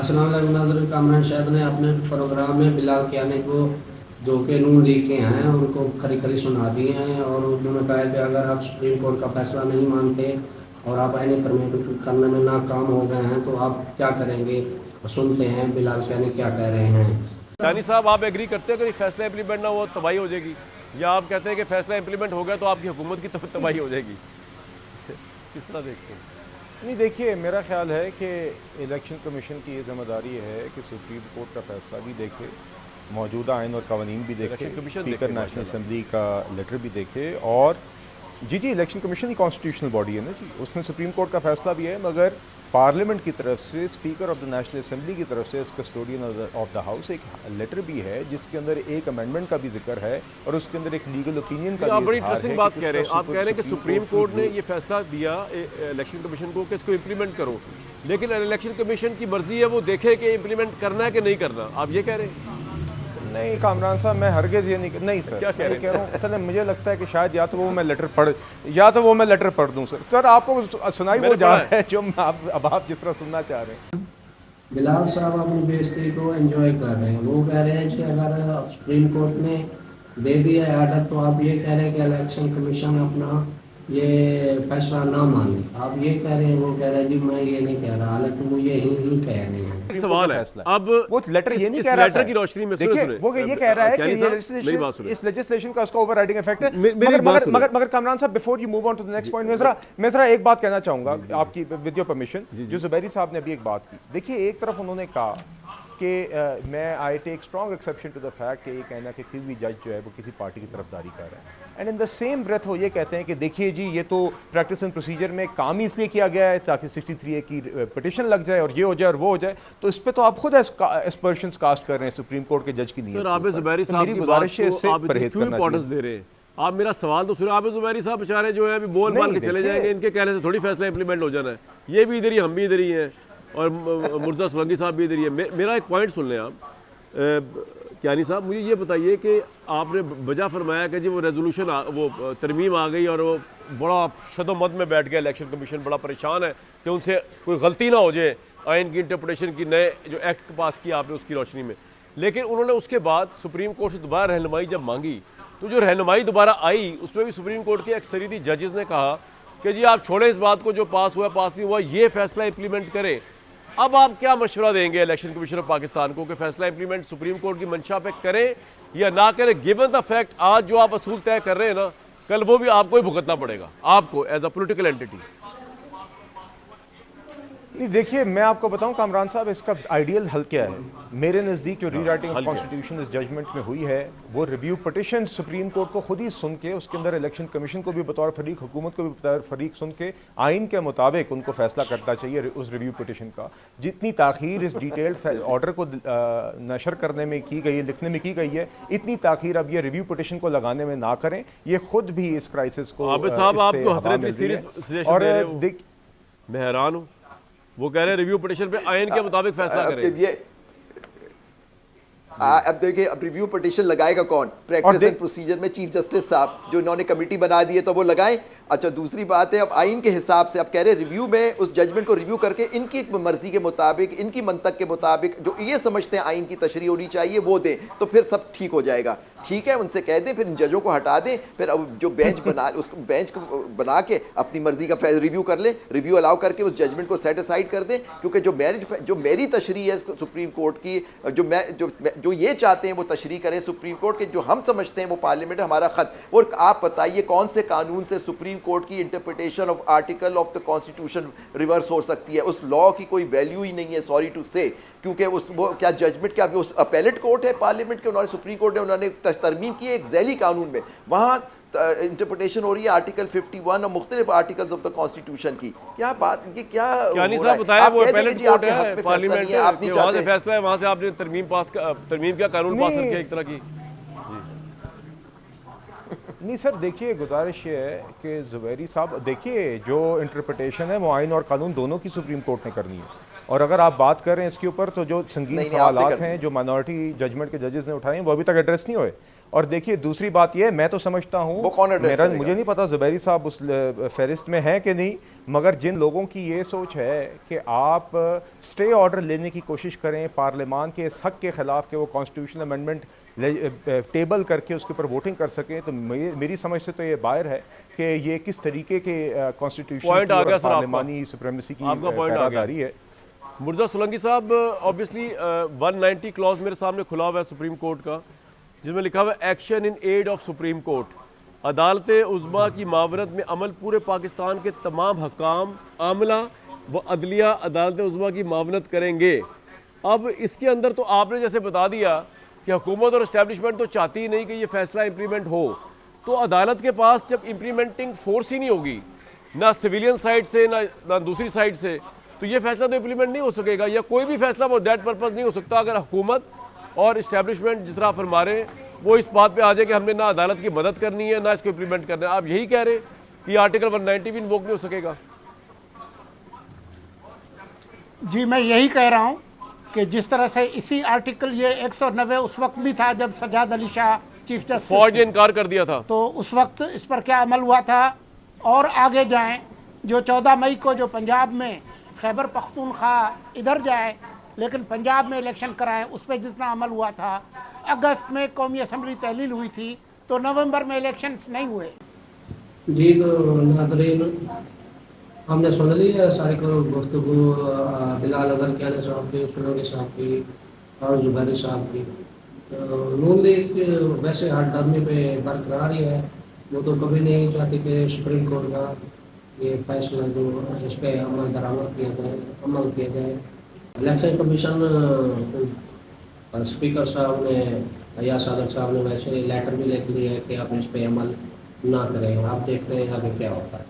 अस्सलाम वालेकुम नाज़रीन, कामरान शाहिद ने अपने प्रोग्राम में बिलाल कियानी को जो कि नून लीग के हैं उनको खरी खरी सुना दी हैं और उन्होंने कहा है कि अगर आप सुप्रीम कोर्ट का फैसला नहीं मानते और आप आईनी तरमीम करने में नाकाम हो गए हैं तो आप क्या करेंगे। सुनते हैं बिलाल कियानी क्या कह रहे हैं। यानी साहब, आप एग्री करते हैं कि फैसला इंप्लीमेंट ना हो तबाही हो जाएगी, या आप कहते हैं कि फैसला इंप्लीमेंट हो गया तो आपकी हुकूमत की तबाही हो जाएगी? किस तरह देखते हैं? नहीं, देखिए, मेरा ख्याल है कि इलेक्शन कमीशन की ये जिम्मेदारी है कि सुप्रीम कोर्ट का फैसला भी देखे, मौजूदा आइन और कवानीन भी देखे, स्पीकर नेशनल असम्बली का लेटर भी देखे। और जी इलेक्शन कमीशन ही कॉन्स्टिट्यूशनल बॉडी है ना जी, उसमें सुप्रीम कोर्ट का फैसला भी है, मगर पार्लियामेंट की तरफ से speaker of the national assembly की तरफ से कस्टोडियन ऑफ द हाउस एक लेटर भी है जिसके अंदर एक अमेंडमेंट का भी जिक्र है और उसके अंदर एक लीगल ओपिनियन का भी। आप बड़ी इंटरेस्टिंग बात कह रहे हैं। आप कह रहे हैं कि सुप्रीम कोर्ट ने ये फैसला दिया इलेक्शन कमीशन को कि इसको इम्प्लीमेंट करो, लेकिन इलेक्शन कमीशन की मर्जी है वो देखे कि इम्प्लीमेंट करना है कि नहीं करना। आप ये कह रहे हैं? नहीं कामरान साहब, मैं हरगिज़ ये नहीं सर, क्या कह रहा हूँ। असल मुझे लगता है कि शायद या तो वो मैं लेटर पढ़ दूँ सर आपको सुनाई वो जा रहा है जो आप जिस तरह सुनना चाह रहे हैं। बिलाल साहब अपनी बेइज्जती को एंजॉय कर रहे हैं। वो कह रहे हैं कि अगर सुप्रीम कोर्ट ने दे दिया है आर्डर तो आप ये कह रहे हैं कि इलेक्शन कमीशन अपना ये फैसला ना माने। आप ये कह रहे हैं, वो कह रहे हैं जी मैं ये नहीं कह रहा, हालांकि वो ये ही कह रहे हैं। एक सवाल है, अब वो लेटर ये नहीं कह रहा लेटर की रोशनी में देखिए वो ये कह रहा है कि इस लेजिस्लेशन का उसका ओवरराइडिंग इफेक्ट है। मगर कामरान साहब, before you move on to the next point, मैं जरा एक बात कहना चाहूंगा आपकी विद योर परमिशन। जो जुबैरी साहब ने अभी एक बात की, देखिए एक तरफ उन्होंने कहा कि मैं I take strong exception to the fact कि ये कहना कि कोई भी जज जो है वो किसी पार्टी की तरफदारी कर रहा है, and in the same breath वो ये कहते हैं कि देखिए जी ये तो प्रैक्टिस एंड प्रोसीजर में काम ही इसलिए किया गया है ताकि 63A की पिटिशन लग जाए और ये हो जाए और वो हो जाए। तो इस पे तो आप खुद एस्पर्शंस कास्ट कर रहे हैं सुप्रीम कोर्ट के जज की नीयत। सर, आप जुबैरी साहब की गुजारिश है इससे परहेज करना दे रहे हैं। आप मेरा सवाल तो सुनो। आप जुबैरी साहब बेचारे जो है अभी बोल बाल के चले जाएंगे, इनके कहने से थोड़ी फैसला इंप्लीमेंट हो जाना है। ये भी इधर ही, हम भी इधर ही हैं, और मुर्जा सोलंकी साहब भी इधर ही है। मेरा एक पॉइंट सुन लें आप। कियानी साहब, मुझे ये बताइए कि आपने वजह फरमाया कि जी वो रेजोल्यूशन वो तरमीम आ गई और वो बड़ा शदोमद में बैठ गया इलेक्शन कमीशन, बड़ा परेशान है कि उनसे कोई गलती ना हो जाए आइन की इंटरप्रिटेशन की, नए जो एक्ट पास किया आपने उसकी रोशनी में। लेकिन उन्होंने उसके बाद सुप्रीम कोर्ट से दोबारा रहनुमाई जब मांगी तो जो रहनुमाई दोबारा आई उसमें भी सुप्रीम कोर्ट के अक्सरियती जजेस ने कहा कि जी आप छोड़े इस बात को, जो पास हुआ पास नहीं हुआ, ये फैसला इंप्लीमेंट करें। अब आप क्या मशवरा देंगे इलेक्शन कमीशन ऑफ पाकिस्तान को कि फैसला इंप्लीमेंट सुप्रीम कोर्ट की मंशा पे करें या ना करें, गिवन द फैक्ट आज जो आप असूल तय कर रहे हैं ना, कल वो भी आपको ही भुगतना पड़ेगा, आपको एज अ पॉलिटिकल एंटिटी? नहीं, देखिए मैं आपको बताऊं कामरान साहब, इसका आइडियल हल क्या है। मेरे नज़दीक जो रीराइटिंग ऑफ कॉन्स्टिट्यूशन इस जजमेंट में हुई है वो रिव्यू पिटिशन सुप्रीम कोर्ट को खुद ही सुन के, उसके अंदर इलेक्शन कमीशन को भी बतौर फरीक, हुकूमत को भी बतौर फरीक सुन के आइन के मुताबिक उनको फैसला करना चाहिए उस रिव्यू पिटिशन का। जितनी ताख़ीर इस डिटेल्ड ऑर्डर को नशर करने में की गई है, लिखने में की गई है, इतनी ताख़ीर अब ये रिव्यू पिटिशन को लगाने में ना करें। ये खुद भी इस क्राइसिस को और मैं हैरान हूँ, वो कह रहे हैं रिव्यू पिटिशन पे आइन के मुताबिक फैसला करें। अब देखिए, अब रिव्यू पिटिशन लगाएगा कौन? प्रैक्टिस एंड प्रोसीजर में चीफ जस्टिस साहब, जो इन्होंने कमेटी बना दी है तो वो लगाएं। अच्छा, दूसरी बात है, अब आइन के हिसाब से आप कह रहे हैं रिव्यू में उस जजमेंट को रिव्यू करके इनकी मर्जी के मुताबिक, इनकी मंतक के मुताबिक जो ये समझते हैं आइन की तशरीह होनी चाहिए वो दें, तो फिर सब ठीक हो जाएगा। ठीक है, उनसे कह दें, फिर इन जजों को हटा दें, फिर अब जो बेंच बना उसको बेंच को बना के अपनी मर्जी का रिव्यू कर ले, रिव्यू अलाउ करके उस जजमेंट को सेट असाइड कर दें। क्योंकि जो मेरी तशरीह है सुप्रीम कोर्ट की, जो ये चाहते हैं वो तशरीह करें सुप्रीम कोर्ट के, जो हम समझते हैं वो पार्लियामेंट हमारा खत। और आप बताइए कौन से कानून से सुप्रीम कोर्ट की interpretation of article of the constitution reverse हो सकती है? उस लॉ की कोई वैल्यू ही नहीं है, सॉरी टू से। क्योंकि वो क्या जजमेंट, क्या उस अपेलेट कोर्ट है पार्लियामेंट के, उन्होंने सुप्रीम कोर्ट ने उन्होंने तरमीम की है एक झैली कानून में, वहाँ इंटरप्रिटेशन हो रही है आर्टिकल 51 और मुख्तलिफ आर्टिकल्स ऑफ द कॉन्स्टिट्यूशन की। क्या बात, ये क्या नहीं साहब बताया, वो अपेलेट कोर्ट है पार्लियामेंट, वहाँ से फैसला है, वहाँ से आपने तरमीम क्या कानून पास किया एक तरह की। नहीं सर, देखिए गुजारिश ये है कि जुबैरी साहब, देखिए जो इंटरप्रिटेशन है वो आइन और कानून दोनों की सुप्रीम कोर्ट ने करनी है। और अगर आप बात कर रहे हैं इसके ऊपर, तो जो संगीन सवालात हैं जो माइनॉरिटी जजमेंट के जजेस ने उठाए हैं वो अभी तक एड्रेस नहीं हुए। اور دیکھیے دوسری بات یہ میں تو سمجھتا ہوں مجھے نہیں پتا زبیری صاحب اس فہرست میں ہیں کہ نہیں، مگر جن لوگوں کی یہ سوچ ہے کہ آپ سٹے آرڈر لینے کی کوشش کریں پارلیمان کے اس حق کے خلاف کہ وہ کانسٹیٹیوشنل امینڈمنٹ ٹیبل کر کے اس کے اوپر ووٹنگ کر سکیں، تو میری سمجھ سے تو یہ باہر ہے کہ یہ کس طریقے کے کانسٹیٹیوشن اور پارلیمانی سپریمیسی کی پہراداری ہے۔ مرزا سولنگی صاحب obviously 190 کلاس میرے سامنے کھلا ہوا ہے سپریم کورٹ کا، جس میں لکھا ہوا ہے action in aid of supreme court, عدالت عظمیٰ کی معاونت میں عمل پورے پاکستان کے تمام حکام، عاملہ و عدلیہ عدالت عظمیٰ کی معاونت کریں گے۔ اب اس کے اندر تو آپ نے جیسے بتا دیا کہ حکومت اور اسٹیبلشمنٹ تو چاہتی ہی نہیں کہ یہ فیصلہ امپلیمنٹ ہو، تو عدالت کے پاس جب امپلیمنٹنگ فورس ہی نہیں ہوگی، نہ سویلین سائڈ سے نہ دوسری سائڈ سے، تو یہ فیصلہ تو امپلیمنٹ نہیں ہو سکے گا، یا کوئی بھی فیصلہ وہ دیٹ پرپز نہیں ہو سکتا اگر حکومت اور اسٹیبلشمنٹ جس طرح فرما رہے ہیں وہ اس بات پہ آ جائے کہ ہم نے نہ عدالت کی مدد کرنی ہے نہ اس کو امپلیمنٹ کرنا ہے۔ آپ یہی کہہ رہے ہیں کہ آرٹیکل 190 بھی انووک نہیں ہو سکے گا؟ جی میں یہی کہہ رہا ہوں کہ جس طرح سے اسی آرٹیکل یہ 190 اس وقت بھی تھا جب سجاد علی شاہ چیف جسٹس فوج نے انکار کر دیا تھا، تو اس وقت اس پر کیا عمل ہوا تھا، اور آگے جائیں جو 14 مئی کو جو پنجاب میں خیبر پختونخوا ادھر جائے لیکن پنجاب میں الیکشن کرائے، اس پہ جتنا عمل ہوا تھا، اگست میں قومی اسمبلی تحلیل ہوئی تھی تو نومبر میں الیکشنز نہیں ہوئے۔ جی تو ناظرین ہم نے سن لی ہے ساری کو گفتگو بلال اظہر کیانی صاحب کی، سولنگی صاحب کی اور زبیری صاحب کی۔ نون لیگ ویسے ہر ڈرمی پہ برقرار ہی ہے، وہ تو کبھی نہیں چاہتی کہ سپریم کورٹ کا یہ فیصلہ جو اس پہ عمل درآمد عمل کیا جائے۔ الیکشن کمیشن اسپیکر صاحب نے ایاز صادق صاحب نے ویسے لیٹر بھی لکھ لیا ہے کہ آپ اس پہ عمل نہ کریں، آپ دیکھتے ہیں آگے کیا ہوتا ہے۔